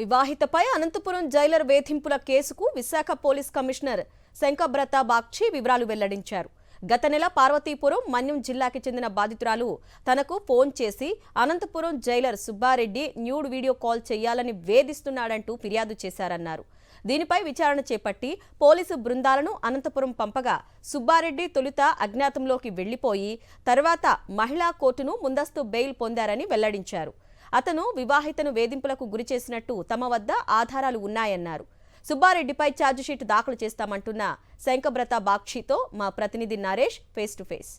వివాహితపై Anantapuram Jailer వేధింపుల కేసుకు Visakha police commissioner Shankhabrata Bagchi వివరాలు వెల్లడించారు. గత నెల పార్వతీపురం మన్యం జిల్లాకి చెందిన బాధితురాలు తనకు ఫోన్ చేసి Anantapuram jailer Subbareddy nude video call చేయాలని వేధిస్తున్నాడంటూ ఫిర్యాదు చేశారన్నారు. దీనిపై విచారణ చేపట్టి పోలీసు బృందాలను అనంతపురం పంపగా సుబ్బారెడ్డి తొలుత అజ్ఞాతంలోకి వెళ్లిపోయి తర్వాత మహిళా కోర్టును ముందస్తు బెయిల్ పొందారని వెల్లడించారు. అతను వివాహితను వేధింపులకు గురిచేసినట్టు తమ వద్ద ఆధారాలు ఉన్నాయన్నారు. సుబ్బారెడ్డిపై ఛార్జిషీట్ దాఖలు చేస్తామంటున్న శంకబ్రత బాగ్చితో మా ప్రతినిధి నరేష్ ఫేస్ టు ఫేస్.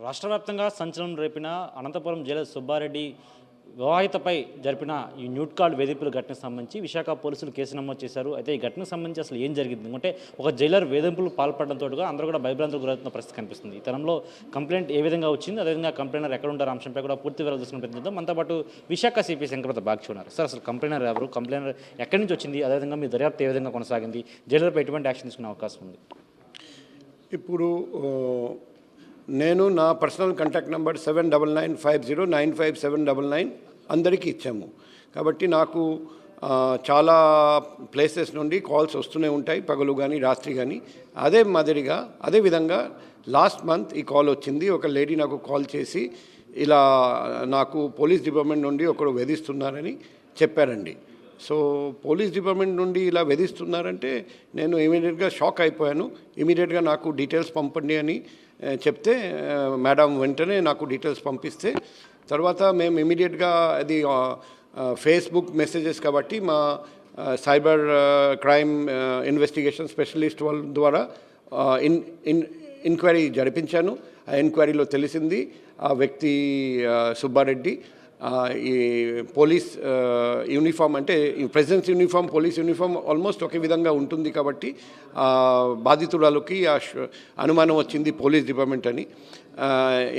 రాష్ట్ర వ్యాప్తంగా సంచలనం రేపిన అనంతపురం జైలర్ సుబ్బారెడ్డి వివాహితపై జరిపిన ఈ న్యూడ్ కాల్ వేధింపుల ఘటనకు సంబంధించి విశాఖ పోలీసులు కేసు నమోదు చేశారు. అయితే ఈ ఘటనకు సంబంధించి అసలు ఏం జరిగింది అంటే ఒక జైలర్ వేధింపులు పాల్పడడంతో అందరూ కూడా భయభ్రాంతులకు గురవుతున్న పరిస్థితి కనిపిస్తుంది. ఈ తరంలో కంప్లైంట్ ఏ విధంగా వచ్చింది, అదేవిధంగా కంప్లైనర్ ఎక్కడ ఉంటారు అంశంపై కూడా పూర్తి వివరాలు తీసుకుని ప్రయత్నిద్దాం. మనతో పాటు విశాఖ సిపి శంకబ్రత బాగ్చి ఉన్నారు. సార్, అసలు కంప్లైనర్ ఎవరు, కంప్లైనర్ ఎక్కడి నుంచి వచ్చింది, అదేవిధంగా మీ దర్యాప్తు ఏ విధంగా కొనసాగింది, జైలర్పై ఎటువంటి యాక్షన్ తీసుకునే అవకాశం ఉంది? ఇప్పుడు నేను నా పర్సనల్ కాంటాక్ట్ నెంబర్ 7995095799 అందరికీ ఇచ్చాము. కాబట్టి నాకు చాలా ప్లేసెస్ నుండి కాల్స్ వస్తూనే ఉంటాయి, పగలు కానీ రాత్రి కానీ. అదేవిధంగా లాస్ట్ మంత్ ఈ కాల్ వచ్చింది. ఒక లేడీ నాకు కాల్ చేసి ఇలా నాకు పోలీస్ డిపార్ట్మెంట్ నుండి ఒకరు వేధిస్తున్నారని చెప్పారండి. సో పోలీస్ డిపార్ట్మెంట్ నుండి ఇలా వేధిస్తున్నారంటే నేను ఇమీడియట్గా షాక్ అయిపోయాను. ఇమీడియట్గా నాకు డీటెయిల్స్ పంపండి అని చెప్తే మేడం వెంటనే నాకు డీటెయిల్స్ పంపిస్తే తర్వాత మేము ఇమీడియట్గా అది ఫేస్బుక్ మెసేజెస్ కాబట్టి మా సైబర్ క్రైమ్ ఇన్వెస్టిగేషన్ స్పెషలిస్ట్ వాళ్ళ ద్వారా ఎంక్వైరీ జరిపించాను. ఆ ఎంక్వైరీలో తెలిసింది ఆ వ్యక్తి సుబ్బారెడ్డి ఈ పోలీస్ యూనిఫామ్ అంటే presidents uniform, police uniform almost ఒకే విధంగా ఉంటుంది. కాబట్టి బాధితురాలకి అనుమానం వచ్చింది పోలీస్ డిపార్ట్మెంట్ అని.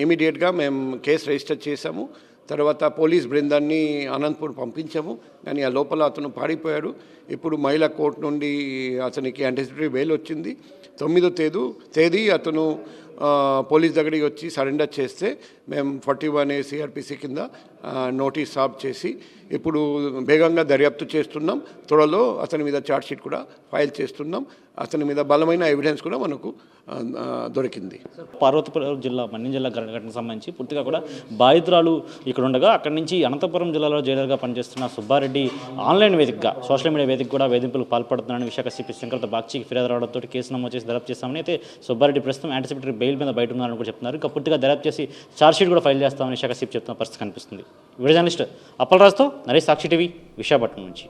ఇమీడియట్గా మేము కేసు రిజిస్టర్ చేశాము. తర్వాత పోలీస్ బృందాన్ని అనంతపూర్ పంపించాము. కానీ ఆ లోపల అతను పారిపోయాడు. ఇప్పుడు మహిళా కోర్టు నుండి అతనికి యాంటిసిపేటరీ బెయిల్ వచ్చింది. 9వ తేదీ అతను పోలీస్ దగ్గరికి వచ్చి సరెండర్ చేస్తే మేము 41A CRPC కింద నోటీస్ సార్వ్ చేసి ఇప్పుడు వేగంగా దర్యాప్తు చేస్తున్నాం. త్వరలో అతని మీద ఛార్జ్షీట్ కూడా ఫైల్ చేస్తున్నాం. అతని మీద బలమైన ఎవిడెన్స్ కూడా మనకు దొరికింది. పార్వతీపురం జిల్లా మన్యం జిల్లా ఘటనకు సంబంధించి పూర్తిగా కూడా బాధితురాలు ఇక్కడ ఉండగా అక్కడి నుంచి అనంతపురం జిల్లాలో జైలర్గా పనిచేస్తున్న సుబ్బారెడ్డి ఆన్లైన్ వేదికగా సోషల్ మీడియా వేదిక కూడా వేధింపులకు పాల్పడుతున్నారని విశాఖ సిపి శంకబ్రత బాగ్చికి ఫిర్యాదు రావడంతో కేసు నమోదు చేసి దర్యాప్తు చేస్తామని, అయితే సుబ్బారెడ్డి ప్రస్తుతం యాంటిసిపేటరీ బెయిల్ మీద బయట ఉన్నారని కూడా చెప్తున్నారు. ఇంకా పూర్తిగా దర్యాప్తు చేసి ఛార్జ్షీట్ కూడా ఫైల్ చేస్తామని విశాఖ సిపి చెప్తున్న పరిస్థితి కనిపిస్తుంది. వీడియో జర్నలిస్ట్ అప్పలరాజుతో నరేష్, సాక్షి టీవీ, విశాఖపట్నం నుంచి.